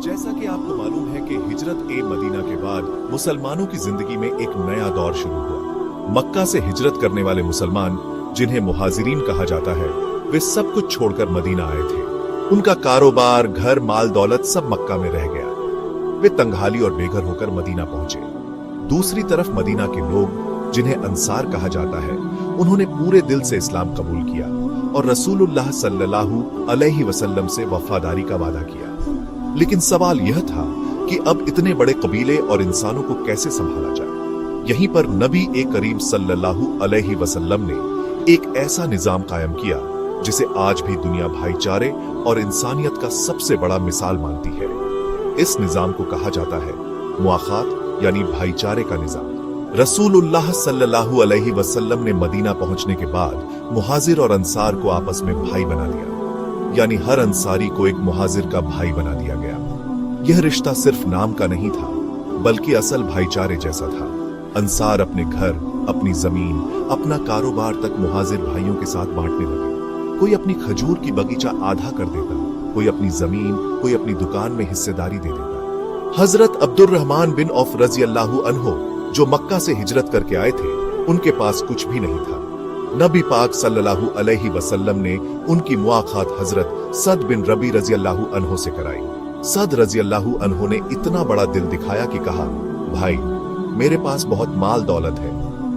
जैसा कि आपको मालूम है कि हिजरत ए मदीना के बाद मुसलमानों की जिंदगी में एक नया दौर शुरू हुआ। मक्का से हिजरत करने वाले मुसलमान, जिन्हें मुहाजिरीन कहा जाता है, वे सब कुछ छोड़कर मदीना आए थे। उनका कारोबार, घर, माल दौलत सब मक्का में रह गया। वे तंगहाली और बेघर होकर मदीना पहुंचे। दूसरी तरफ मदीना के लोग, जिन्हें अंसार कहा जाता है, उन्होंने पूरे दिल से इस्लाम कबूल किया और रसूलुल्लाह सल्लल्लाहु अलैहि वसल्लम से वफादारी का वादा किया। लेकिन सवाल यह था कि अब इतने बड़े कबीले और इंसानों को कैसे संभाला जाए। यहीं पर नबी ए करीम सल्लल्लाहु अलैहि वसल्लम ने एक ऐसा निजाम कायम किया जिसे आज भी दुनिया भाईचारे और इंसानियत का सबसे बड़ा मिसाल मानती है। इस निजाम को कहा जाता है मुआखात, यानी भाईचारे का निजाम। रसूलुल्लाह सल्लल्लाहु अलैहि वसल्लम ने मदीना पहुंचने के बाद मुहाजिर और अंसार को आपस में भाई बना दिया, यानी हर अंसारी को एक मुहाजिर का भाई बना दिया गया। यह रिश्ता सिर्फ नाम का नहीं था, बल्कि असल भाईचारे जैसा था। अंसार अपने घर, अपनी जमीन, अपना कारोबार तक मुहाजिर भाइयों के साथ बांटने लगे। कोई अपनी खजूर की बगीचा आधा कर देता, कोई अपनी जमीन, कोई अपनी दुकान में हिस्सेदारी दे देता। हजरत अब्दुर्रहमान बिन औफ रजी अल्लाहु अन्हु, जो मक्का से हिजरत करके आए थे, उनके पास कुछ भी नहीं था। नबी पाक सल्लल्लाहु अलैहि वसल्लम ने उनकी मुआखात हजरत सद बिन रबी रजी अल्लाहु अन्हु से कराई। सद रजी अल्लाहु अन्हु ने इतना बड़ा दिल दिखाया कि कहा, भाई, मेरे पास बहुत माल दौलत है,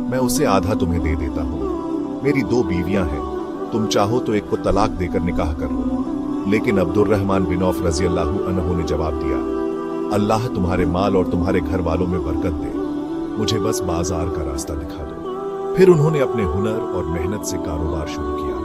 मैं उसे आधा तुम्हें दे देता हूँ। मेरी 2 बीवियां हैं, तुम चाहो तो एक को तलाक देकर निकाह कर लो। लेकिन अब्दुर्रहमान बिन औफ रजी अल्लाहु अन्हु ने जवाब दिया, अल्लाह तुम्हारे माल और तुम्हारे घर वालों में बरकत दे, मुझे बस बाजार का रास्ता दिखा दो। फिर उन्होंने अपने हुनर और मेहनत से कारोबार शुरू किया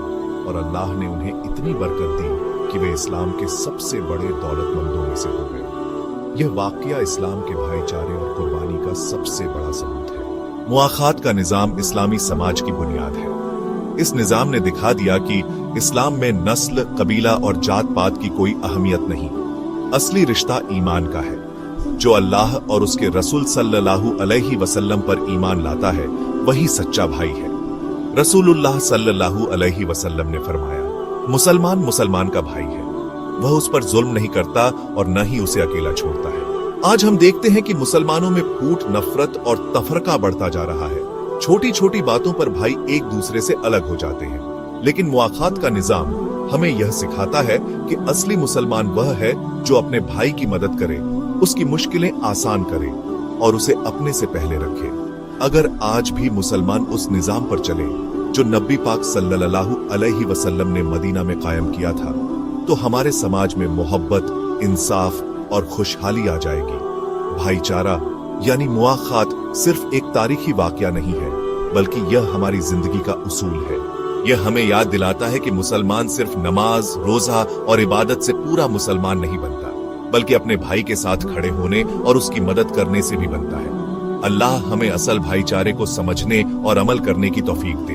और अल्लाह ने उन्हें इतनी बरकत दी कि वे इस्लाम के सबसे बड़े दौलतमंदों में से हो गए। यह वाकया इस्लाम के भाईचारे और कुर्बानी का सबसे बड़ा सबूत है। मुआखात का निजाम इस्लामी समाज की बुनियाद है। इस निजाम ने दिखा दिया कि इस्लाम में नस्ल, कबीला और जात पात की कोई अहमियत नहीं। असली रिश्ता ईमान का है। जो अल्लाह और उसके रसूल सल्लल्लाहु अलैहि वसल्लम पर ईमान लाता है, वही सच्चा भाई है। रसूलुल्लाह सल्लल्लाहु अलैहि वसल्लम ने फरमाया, मुसलमान मुसलमान का भाई है, वह उस पर जुल्म नहीं करता और न ही उसे अकेला छोड़ता है। आज हम देखते हैं कि मुसलमानों में फूट, नफरत और तफरका बढ़ता जा रहा है। छोटी छोटी बातों पर भाई एक दूसरे से अलग हो जाते हैं। लेकिन मुआखात का निजाम हमें यह सिखाता है कि असली मुसलमान वह है जो अपने भाई की मदद करे, उसकी मुश्किलें आसान करे और उसे अपने से पहले रखे। अगर आज भी मुसलमान उस निजाम पर चले जो नबी पाक सल्लल्लाहु अलैहि वसल्लम ने मदीना में कायम किया था, तो हमारे समाज में मोहब्बत, इंसाफ और खुशहाली आ जाएगी। भाईचारा यानी मुआखात सिर्फ एक तारीखी वाकया नहीं है, बल्कि यह हमारी जिंदगी का उसूल है। यह हमें याद दिलाता है कि मुसलमान सिर्फ नमाज, रोजा और इबादत से पूरा मुसलमान नहीं बनता, बल्कि अपने भाई के साथ खड़े होने और उसकी मदद करने से भी बनता है। अल्लाह हमें असल भाईचारे को समझने और अमल करने की तौफीक दे।